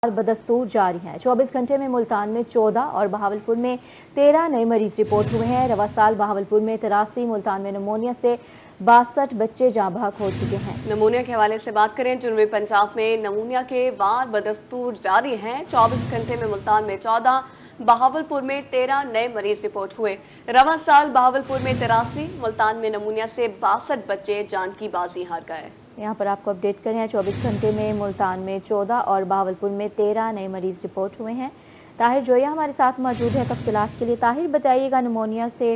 बदस्तूर जारी है। 24 घंटे में मुल्तान में 14 और बहावलपुर में 13 नए मरीज रिपोर्ट हुए हैं। रवा साल बहावलपुर में 83, मुल्तान में नमूनिया से 62 बच्चे जाँ बहक हो चुके हैं। नमूनिया के हवाले से बात करें, जनूबी पंजाब में नमूनिया के वार बदस्तूर जारी हैं। 24 घंटे में मुल्तान में 14, बहावलपुर में 13 नए मरीज रिपोर्ट हुए। रवा साल बहावलपुर में 83, मुल्तान में नमूनिया से 62 बच्चे जान की बाजी हार गए। यहाँ पर आपको अपडेट करें, 24 घंटे में मुल्तान में 14 और बहावलपुर में 13 नए मरीज रिपोर्ट हुए हैं। ताहिर जोया हमारे साथ मौजूद है तफसीलात के लिए। ताहिर, बताइएगा नमूनिया से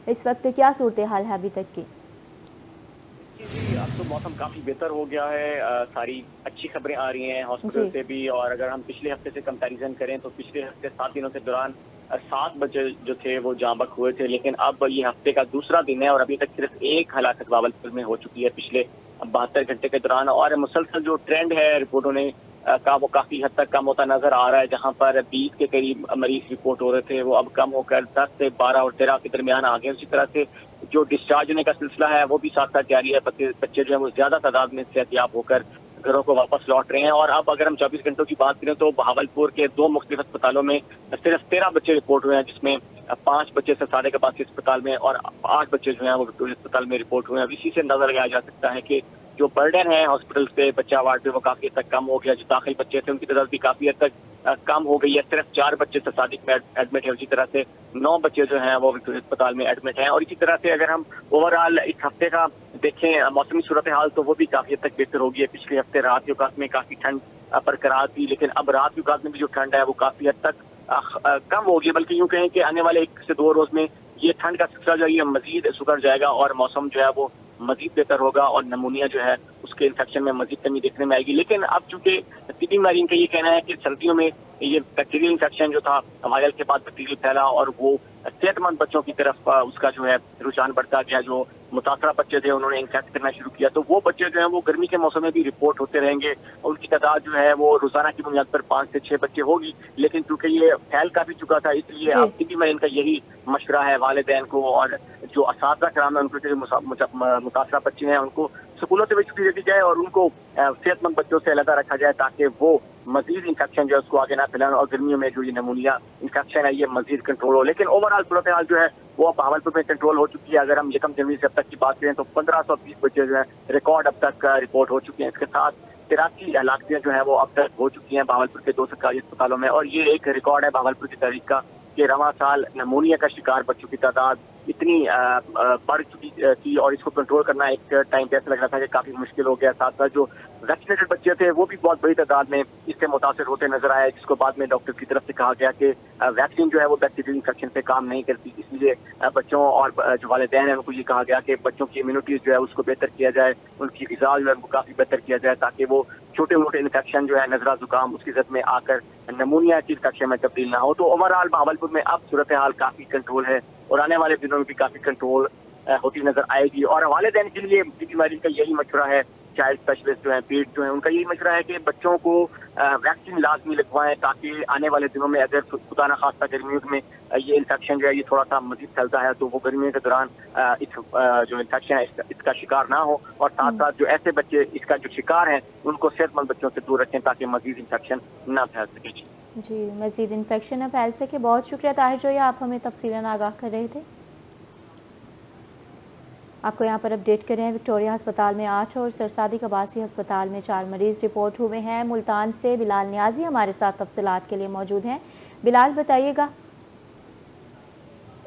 इस वक्त क्या सूरत हाल है अभी तक की? जी, अब तो मौसम काफी बेहतर हो गया है। सारी अच्छी खबरें आ रही हैं हॉस्पिटल से भी। और अगर हम पिछले हफ्ते से कंपैरिजन करें तो पिछले हफ्ते 7 दिनों के दौरान 7 बच्चे जो थे वो जाँ बहक हुए थे, लेकिन अब ये हफ्ते का दूसरा दिन है और अभी तक सिर्फ एक हलाकत बहावलपुर में हो चुकी है पिछले 72 घंटे के दौरान। और मुसलसल जो ट्रेंड है रिपोर्टों ने का वो काफी हद तक कम होता नजर आ रहा है। जहां पर 20 के करीब मरीज रिपोर्ट हो रहे थे वो अब कम होकर 10 से 12 और 13 के दरमियान आ गए। उसी तरह से जो डिस्चार्ज होने का सिलसिला है वो भी साथ साथ जारी है। बच्चे जो है वो ज्यादा तादाद में सेहतियाब होकर घरों को वापस लौट रहे हैं। और अब अगर हम 24 घंटों की बात करें तो बहावलपुर के 2 मुख्तलिफ अस्पतालों में सिर्फ 13 बच्चे रिपोर्ट हुए हैं, जिसमें 5 बच्चे सरसादे के पास अस्पताल में और 8 बच्चे जो हैं वो विक्टोरिया अस्पताल में रिपोर्ट हुए हैं। अब इसी से अंदाजा लगाया जा सकता है कि जो बर्डन है हॉस्पिटल पे बच्चा वार्ड पे वो काफी हद तक कम हो गया। जो दाखिल बच्चे थे उनकी तादाद भी काफी हद तक कम हो गई है। सिर्फ 4 बच्चे सरसादी में एडमिट है। उसी तरह से 9 बच्चे जो हैं वो विक्टोरिया अस्पताल में एडमिट हैं। और इसी तरह से अगर हम ओवरऑल इस हफ्ते का देखें मौसमी सूरत हाल तो वो भी काफी हद तक बेहतर होगी है। पिछले हफ्ते रात के औकात में काफी ठंड बरकरार थी, लेकिन अब रात के औकात में भी जो ठंड है वो काफी हद तक कम होगी। बल्कि यूं कहें कि आने वाले 1 से 2 रोज में ये ठंड का सिलसिला जो है ये मजीद सुधर जाएगा और मौसम जो है वो मजीद बेहतर होगा और नमूनिया जो है उसके इन्फेक्शन में मजीद कमी देखने में आएगी। लेकिन अब चूंकि तिब्बी माहिरीन का ये कहना है कि सर्दियों में ये बैक्टीरियल इन्फेक्शन जो था वायरल के बाद बैक्टीरियल फैला और वो सेहतमंद बच्चों की तरफ उसका जो है रुझान बढ़ता गया। जो मुतासरा बच्चे थे उन्होंने इन्फेक्ट करना शुरू किया, तो वो बच्चे जो हैं वो गर्मी के मौसम में भी रिपोर्ट होते रहेंगे। उनकी तादाद जो है वो रोजाना की बुनियाद पर 5 से 6 बच्चे होगी। लेकिन चूंकि ये फैल काफी चुका था इसलिए अब तिब्बी माहिरीन का यही मशवरा है वालिदैन को और जो असातिज़ा कराम है उनको, जो मुतासरा बच्चे हैं उनको स्कूलों से भी छुट्टी दे दी जाए और उनको सेहतमंद बच्चों से अलग रखा जाए ताकि वो मजीद इन्फेक्शन जो है उसको आगे ना फैलाएं और गर्मियों में जो ये नमूनिया इन्फेक्शन है ये मजीद कंट्रोल हो। लेकिन ओवरऑल सूरत हाल जो है वो बहावलपुर में कंट्रोल हो चुकी है। अगर हम 1 जनवरी से अब तक की बात करें तो 1520 बच्चे जो है रिकॉर्ड अब तक रिपोर्ट हो चुके हैं। इसके साथ 83 हलाकतें जो है वो अब तक हो चुकी हैं बहावलपुर के 2 सरकारी अस्पतालों में। और ये एक रिकॉर्ड है बहावलपुर की तारीख का कि रवां साल नमूनिया का शिकार बच्चों की तादाद इतनी बढ़ चुकी थी और इसको कंट्रोल करना एक टाइम पे ऐसा लग रहा था कि काफी मुश्किल हो गया। साथ साथ जो वैक्सीनेटेड बच्चे थे वो भी बहुत बड़ी तादाद में इससे मुतासर होते नजर आए, जिसको बाद में डॉक्टर की तरफ से कहा गया कि वैक्सीन जो है वो बैक्टीरियल इन्फेक्शन पे काम नहीं करती। इसलिए बच्चों और जो वालिदैन है उनको ये कहा गया कि बच्चों की इम्यूनिटी जो है उसको बेहतर किया जाए, उनकी ग़िज़ा जो है उनको काफी बेहतर किया जाए ताकि वो छोटे मोटे इन्फेक्शन जो है नजरा जुकाम उसकी जद में आकर नमूनिया की इन्फेक्शन में तब्दील ना हो। तो ओवरऑल बहावलपुर में अब सूरत हाल काफी कंट्रोल है और आने वाले दिनों में भी काफी कंट्रोल होती नजर आएगी। और वालिदैन के लिए बीमारी का यही मशवरा है, चाइल्ड स्पेशलिस्ट जो है पीड जो है उनका यही मशवरा है कि बच्चों को वैक्सीन लाजमी लगवाएं ताकि आने वाले दिनों में अगर खुदा न खास्ता गर्मियों में ये इन्फेक्शन जो है ये थोड़ा सा मजीद फैलता है तो वो गर्मियों के दौरान इस जो इन्फेक्शन है इसका शिकार ना हो। और साथ साथ जो ऐसे बच्चे इसका जो शिकार हैं उनको सेहतमंद बच्चों से दूर रखें ताकि मजीद इन्फेक्शन ना फैल सके। जी, मजीद इन्फेक्शन न फैल सके। बहुत शुक्रिया ताहिर जोया, आप हमें तफसीलन आगाह कर रहे थे। आपको यहाँ पर अपडेट करें, विक्टोरिया अस्पताल में 8 और सरसादी कबासी अस्पताल में 4 मरीज रिपोर्ट हुए हैं। मुल्तान से बिलाल नियाजी हमारे साथ तफसीलात के लिए मौजूद हैं। बिलाल, बताइएगा।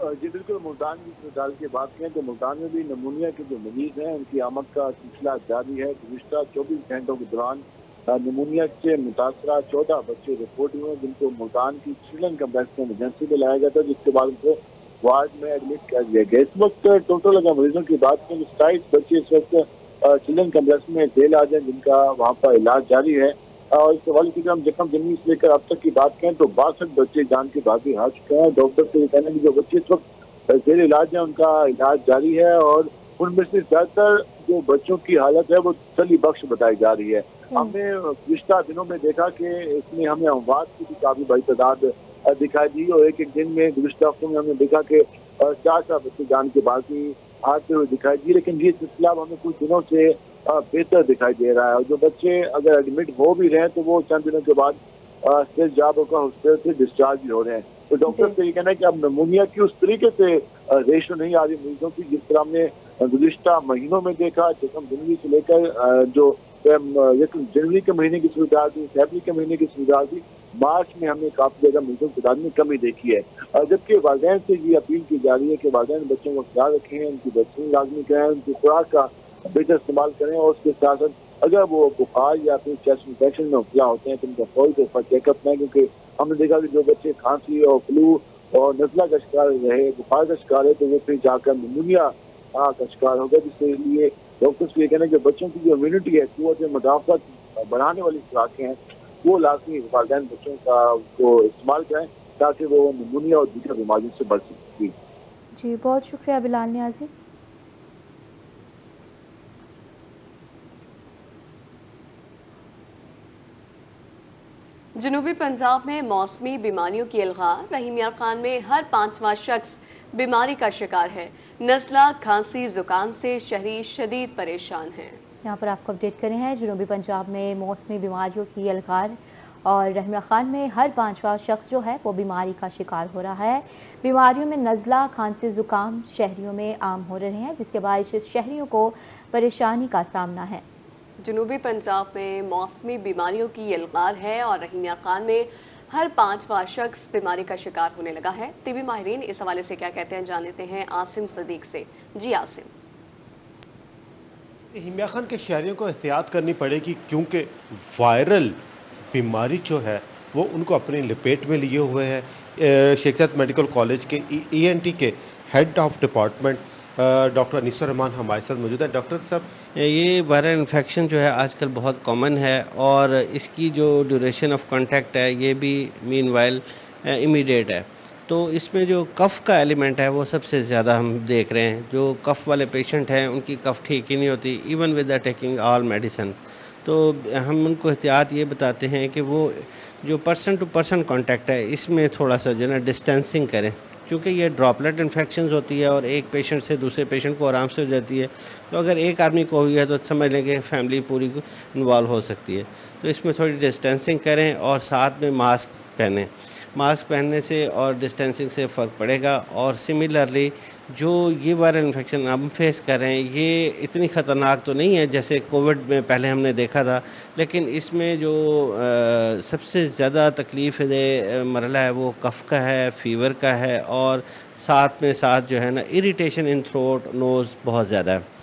जी बिल्कुल, मुल्तान की अस्पताल की बात करें तो मुल्तान में भी नमूनिया के जो मरीज हैं उनकी आमद का सिलसिला जारी है। गुज़िश्ता 24 घंटों के दौरान नमूनिया से मुतासरा 14 बच्चे रिपोर्ट हुए जिनको मुल्तान की चिल्ड्रन कम्प्लेक्स में इमरजेंसी में लाया गया था, जिसके बाद उनको वार्ड में एडमिट कर दिया गया। इस वक्त टोटल अगर मरीजों की बात करें तो 27 बच्चे इस वक्त चिल्ड्रन कम्प्लेक्स में जेल आ जाए जिनका वहाँ पर इलाज जारी है। और इस हवाले से हम 1 जनवरी से लेकर अब तक की बात करें तो 62 बच्चे जान की बाजी हार चुके हैं। डॉक्टर से ये कहना है कि जो बच्चे इस वक्त जेल इलाज है उनका इलाज जारी है और उनमें से ज्यादातर जो बच्चों की हालत है वो तसल्ली बख्श बताई जा रही है। हमने पिछले दिनों में देखा कि इसमें हमें अमवात की भी काफी बड़ी तादाद दिखाई दी और एक दिन में गुज़िश्ता हफ्तों में हमने देखा कि 4 बच्चे जान की बाजी हारते हुए दिखाई दी। लेकिन ये सिलसिला हमें कुछ दिनों से बेहतर दिखाई दे रहा है और जो बच्चे अगर एडमिट हो भी रहे हैं तो वो चंद दिनों के बाद स्टेट जॉब का हॉस्पिटल से डिस्चार्ज भी हो रहे हैं। तो डॉक्टर का ये कहना है कि अब नमूनिया की उस तरीके से रेशो नहीं आ रही मरीजों की जिस तरह हमने गुज़िश्ता महीनों में देखा। जैसे जनवरी से लेकर जो जनवरी के महीने की सुविधा थी, फरवरी के महीने की सुविधा थी, मार्च में हमने काफी ज्यादा मरीजों की तादाद में कमी देखी है। जबकि वालिदैन से ये अपील की जा रही है कि वालिदैन बच्चों को ख्याल रखें, उनकी वैक्सीन लाजमी करें, उनकी खुराक का बेहतर इस्तेमाल करें और उसके साथ साथ अगर वो बुखार या फिर चेस्ट इन्फेक्शन में मुबतला होते हैं तो उनका फौरी तौर पर चेकअप करें। क्योंकि हमने देखा कि जो बच्चे खांसी और फ्लू और नजला का शिकार रहे, बुखार का शिकार है, तो वो फिर जाकर निमोनिया का शिकार होगा। जिसके लिए डॉक्टर्स को ये कहना है कि बच्चों की जो इम्यूनिटी है, कुव्वत मुदाफ़त बढ़ाने वाली खुराकें हैं, वो लाजमी वालिदैन बच्चों का को इस्तेमाल करें ताकि वो निमोनिया और दीगर बीमारियों से बच सकें। जी, बहुत शुक्रिया बिलाल नियाज़ी। जनूबी पंजाब में मौसमी बीमारियों की इल्गार। रहीम यार खान में हर 5वां शख्स बीमारी का शिकार है। नज़ला, खांसी, जुकाम से शहरी शदीद परेशान हैं। यहाँ पर आपको अपडेट करें हैं जनूबी पंजाब में मौसमी बीमारियों की इल्गार और रहीम यार खान में हर 5वां शख्स जो है वो बीमारी का शिकार हो रहा है। बीमारियों में नज़ला, खांसी, जुकाम शहरियों में आम हो रहे हैं, जिसके बायस शहरियों को परेशानी का सामना है। जनूबी पंजाब में मौसमी बीमारियों की इल्गार है और रहीम यार खान में हर 5वां शख्स बीमारी का शिकार होने लगा है। टीबी माहिरीन इस हवाले से क्या कहते हैं जान लेते हैं आसिम सदीक से। जी आसिम। रहीम यार खान के शहरियों को एहतियात करनी पड़ेगी क्योंकि वायरल बीमारी जो है वो उनको अपनी लपेट में लिए हुए है। शेख मेडिकल कॉलेज के ENT के head of department doctor Anisur Rahman हमारे साथ मौजूद है। डॉक्टर साहब, ये वायरल इन्फेक्शन जो है आजकल बहुत कॉमन है और इसकी जो ड्यूरेशन ऑफ कांटेक्ट है ये भी मीनवाइल इमीडिएट है। तो इसमें जो कफ़ का एलिमेंट है वो सबसे ज़्यादा हम देख रहे हैं। जो कफ़ वाले पेशेंट हैं उनकी कफ़ ठीक ही नहीं होती even with the taking all medicine. तो हम उनको एहतियात ये बताते हैं कि वो जो पर्सन टू पर्सन कांटेक्ट है इसमें थोड़ा सा जो है ना डिस्टेंसिंग करें, क्योंकि ये ड्रॉपलेट इन्फेक्शन होती है और एक पेशेंट से दूसरे पेशेंट को आराम से हो जाती है। तो अगर एक आदमी को हुई है तो समझ लें कि फैमिली पूरी इन्वॉल्व हो सकती है। तो इसमें थोड़ी डिस्टेंसिंग करें और साथ में मास्क पहनें। मास्क पहनने से और डिस्टेंसिंग से फ़र्क पड़ेगा। और सिमिलरली जो ये वायरल इन्फेक्शन हम फेस कर रहे हैं ये इतनी ख़तरनाक तो नहीं है जैसे कोविड में पहले हमने देखा था, लेकिन इसमें जो सबसे ज़्यादा तकलीफ़ मरला है वो कफ़ का है, फीवर का है और साथ जो है ना इरिटेशन इन थ्रोट, नोज़ बहुत ज़्यादा है।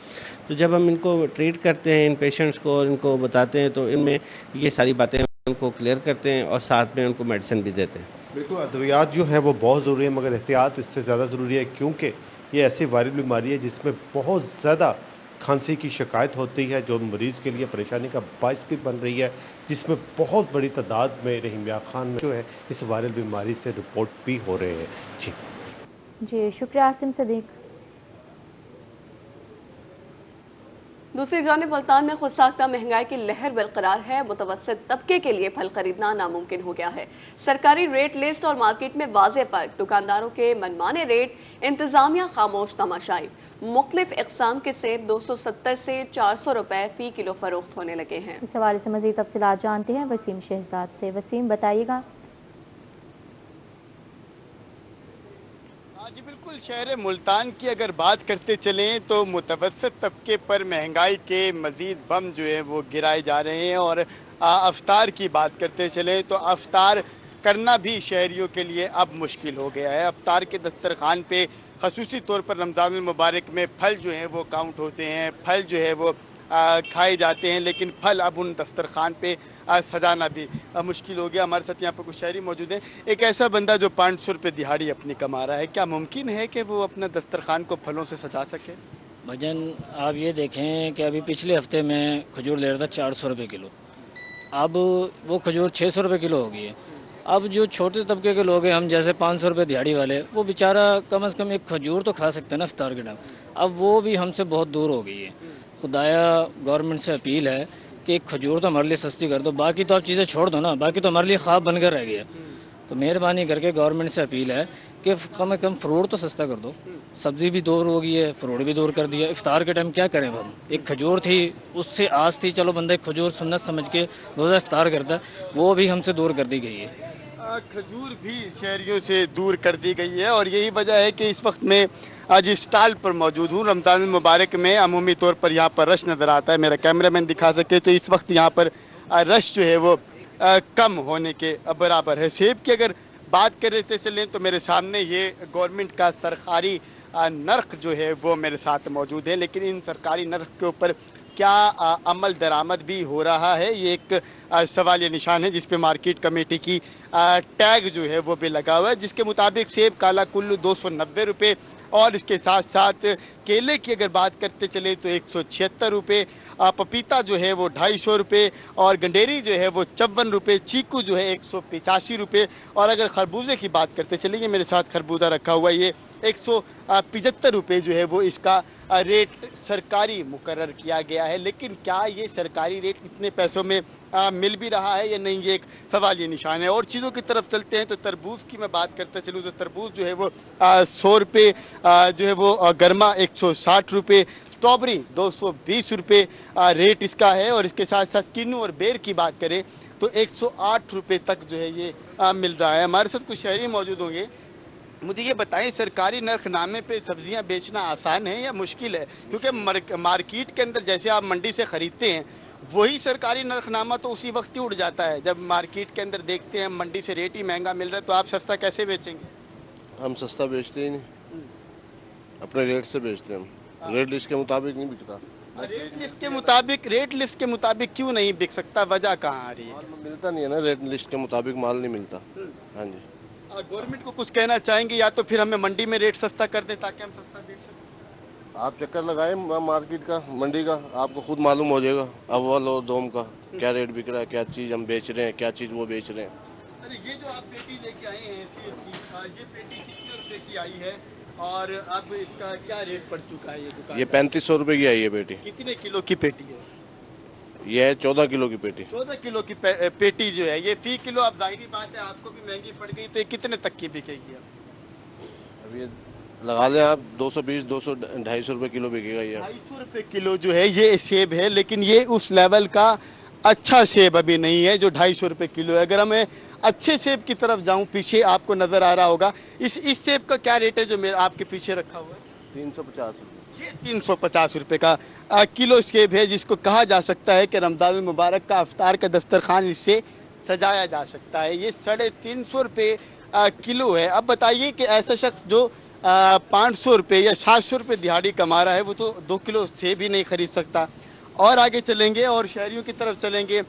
तो जब हम इनको ट्रीट करते हैं इन पेशेंट्स को और इनको बताते हैं तो इनमें ये सारी बातें उनको क्लियर करते हैं और साथ में उनको मेडिसिन भी देते हैं। बिल्कुल, अद्वियात जो है वो बहुत ज़रूरी है मगर एहतियात इससे ज़्यादा ज़रूरी है क्योंकि ये ऐसी वायरल बीमारी है जिसमें बहुत ज़्यादा खांसी की शिकायत होती है जो मरीज़ के लिए परेशानी का बायस भी बन रही है, जिसमें बहुत बड़ी तादाद में रहीम यार खान जो है इस वायरल बीमारी से रिपोर्ट भी हो रहे हैं। जी शुक्रिया आसिम सदीक। दूसरी जानिब मुल्तान में खुद साख्ता महंगाई की लहर बरकरार है। मुतवस्सित तबके के लिए फल खरीदना नामुमकिन हो गया है। सरकारी रेट लिस्ट और मार्केट में वाज़ेह फर्क, दुकानदारों के मनमाने रेट, इंतजामिया खामोश तमाशाई। मुख्तलिफ इक़साम के सेब 270 से 400 रुपए फी किलो फरोख्त होने लगे हैं। इस हवाले से मज़ीद तफसीलात जानते हैं वसीम शहजाद से। वसीम बताइएगा। जी बिल्कुल, शहर मुल्तान की अगर बात करते चलें तो मुतवस्सित तबके पर महंगाई के मज़ीद बम जो है वो गिराए जा रहे हैं। और अफ्तार की बात करते चलें तो अफ्तार करना भी शहरियों के लिए अब मुश्किल हो गया है। अफ्तार के दस्तरखान पे ख़ुसूसी तौर पर रमज़ानुल मुबारक में फल जो हैं वो काउंट होते हैं, फल जो है वो खाए जाते हैं, लेकिन फल अब उन दस्तरखान पे सजाना भी मुश्किल हो गया। हमारे साथ यहाँ पर कुछ शहरी मौजूद हैं। एक ऐसा बंदा जो 500 रुपये दिहाड़ी अपनी कमा रहा है, क्या मुमकिन है कि वो अपना दस्तरखान को फलों से सजा सके? भजन आप ये देखें कि अभी पिछले हफ्ते में खजूर ले रहा था 400 रुपये किलो, अब वो खजूर 600 रुपये किलो हो गई है। अब जो छोटे तबके के लोग हैं, हम जैसे 500 रुपये दिहाड़ी वाले, वो बेचारा कम से कम एक खजूर तो खा सकते हैं ना इफ्तार के टाइम। अब वो भी हमसे बहुत दूर हो गई है। खुदाया गवर्नमेंट से अपील है कि एक खजूर तो हमारे लिए सस्ती कर दो, बाकी तो आप चीज़ें छोड़ दो ना, बाकी तो हमारे लिए ख्वाब बनकर रह गया। तो मेहरबानी करके गवर्नमेंट से अपील है कि कम से कम फ्रूट तो सस्ता कर दो। सब्जी भी दूर हो गई है, फ्रूट भी दूर कर दिया। इफ्तार के टाइम क्या करें हम? एक खजूर थी, उससे आस थी, चलो बंदा एक खजूर सुन्नत समझ के रोज़ा इफ्तार करता है, वो भी हमसे दूर कर दी गई है। खजूर भी शहरियों से दूर कर दी गई है और यही वजह है कि इस वक्त मैं आज स्टॉल पर मौजूद हूँ। रमजान मुबारक में अमूमी तौर पर यहाँ पर रश नजर आता है। मेरा कैमरामैन दिखा सके तो इस वक्त यहाँ पर रश जो है वो कम होने के बराबर है। सेब की अगर बात करें चलें तो मेरे सामने ये गवर्नमेंट का सरकारी नर्ख जो है वो मेरे साथ मौजूद है, लेकिन इन सरकारी नर्ख के ऊपर क्या अमल दरामद भी हो रहा है, ये एक सवालिया निशान है, जिस पे मार्केट कमेटी की टैग जो है वो भी लगा हुआ है, जिसके मुताबिक सेब काला कुल्लू 290 रुपये और इसके साथ साथ केले की अगर बात करते चले तो 176 रुपये, पपीता जो है वो 250 रुपये और गंडेरी जो है वो 54 रुपये, चीकू जो है 185 रुपये और अगर खरबूजे की बात करते चले, ये मेरे साथ खरबूजा रखा हुआ है, ये 175 रुपये जो है वो इसका रेट सरकारी मुकर्रर किया गया है। लेकिन क्या ये सरकारी रेट इतने पैसों में मिल भी रहा है या नहीं, ये एक सवाल ये निशान है। और चीज़ों की तरफ चलते हैं तो तरबूज की मैं बात करते चलूँ तो तरबूज जो है वो 100 रुपये जो है वो गर्मा 160 रुपये, स्ट्रॉबेरी 220 रुपये रेट इसका है और इसके साथ साथ किन्नू और बेर की बात करें तो 108 रुपये तक जो है ये मिल रहा है। हमारे साथ कुछ शहरी मौजूद होंगे। मुझे ये बताएं, सरकारी नरखनामे पे सब्जियां बेचना आसान है या मुश्किल है? क्योंकि मार्केट के अंदर जैसे आप मंडी से खरीदते हैं वही सरकारी नरखनामा तो उसी वक्त ही उड़ जाता है। जब मार्केट के अंदर देखते हैं मंडी से रेट ही महंगा मिल रहा है तो आप सस्ता कैसे बेचेंगे? हम सस्ता बेचते ही नहीं, अपने रेट से बेचते हैं हम। रेट लिस्ट के मुताबिक नहीं बिकता। रेट लिस्ट के मुताबिक क्यों नहीं बिक सकता, वजह कहाँ आ रही है? माल मिलता नहीं है ना, रेट लिस्ट के मुताबिक माल नहीं मिलता। हाँ जी। गवर्नमेंट को कुछ कहना चाहेंगे या तो फिर हमें मंडी में रेट सस्ता कर दे ताकि हम सस्ता बेच सकें? आप चक्कर लगाएं मार्केट का, मंडी का, आपको खुद मालूम हो जाएगा अव्वल और दोम का क्या रेट बिक रहा है, क्या चीज़ हम बेच रहे हैं, क्या चीज़ वो बेच रहे हैं। अरे ये जो आप पेटी लेके आए हैं सेब की, ये पेटी कितने रुपए की आई है और अब इसका क्या रेट पड़ चुका है? ये दुकान ये 3500 रुपये की आई है पेटी। कितने किलो की पेटी है? ये है 14 किलो की पेटी। 14 किलो की पेटी जो है ये फी किलो, अब जाहिर बात है आपको भी महंगी पड़ गई तो ये कितने तक की बिकेगी? अब ये लगा लें आप 220, 200, 250 रुपये किलो बिकेगा ये। 250 रुपये किलो जो है ये सेब है, लेकिन ये उस लेवल का अच्छा सेब अभी नहीं है जो 250 रुपये किलो है। अगर हमें अच्छे सेब की तरफ जाऊं, पीछे आपको नजर आ रहा होगा, इस सेब का क्या रेट है जो मेरे आपके पीछे रखा हुआ है? 350 रुपये। ये 350 रुपये का किलो सेब है, जिसको कहा जा सकता है कि रमजान मुबारक का अफ्तार का दस्तरखान इससे सजाया जा सकता है। ये 350 रुपये किलो है। अब बताइए कि ऐसा शख्स जो 500 रुपये या 700 रुपये दिहाड़ी कमा रहा है वो तो 2 किलो सेब ही नहीं खरीद सकता। और आगे चलेंगे और शहरियों की तरफ चलेंगे,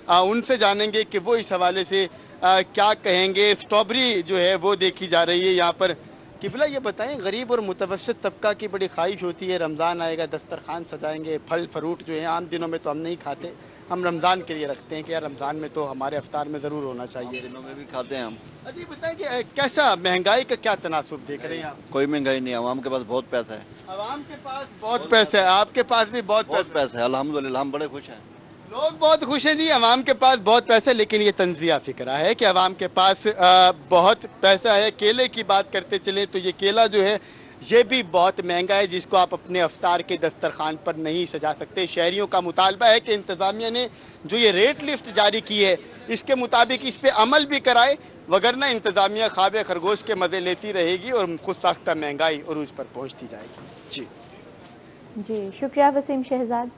उनसे जानेंगे कि वो इस हवाले से क्या कहेंगे। स्ट्रॉबेरी जो है वो देखी जा रही है यहाँ पर। किबला ये बताएं, गरीब और मुतवस्सित तबका की बड़ी ख्वाहिश होती है रमज़ान आएगा दस्तरखान सजाएंगे, फल फ्रूट जो है आम दिनों में तो हम नहीं खाते, हम रमज़ान के लिए रखते हैं कि यार रमज़ान में तो हमारे अफ्तार में ज़रूर होना चाहिए। दिनों में भी खाते हैं हम। अजी बताएं कि कैसा महंगाई का क्या तनासुब देख रहे हैं आप? कोई महंगाई नहीं है, आवाम के पास बहुत पैसा है। आवाम के पास बहुत पैसा है, आपके पास भी बहुत पैसा है, अल्हम्दुलिल्लाह हम बड़े खुश हैं। लोग बहुत खुश हैं जी, अवाम के पास बहुत पैसा है, लेकिन ये तंजिया फिक्रा है कि अवाम के पास बहुत पैसा है। केले की बात करते चले तो ये केला जो है ये भी बहुत महंगा है, जिसको आप अपने अफ्तार के दस्तरखान पर नहीं सजा सकते। शहरियों का मुतालबा है कि इंतजामिया ने जो ये रेट लिस्ट जारी की है इसके मुताबिक इस पे अमल भी कराए, वगरना इंतजामिया ख्वाब खरगोश के मजे लेती रहेगी और खुद साख्ता महंगाई और उस पर पहुंचती जाएगी। जी शुक्रिया वसीम शहजाद।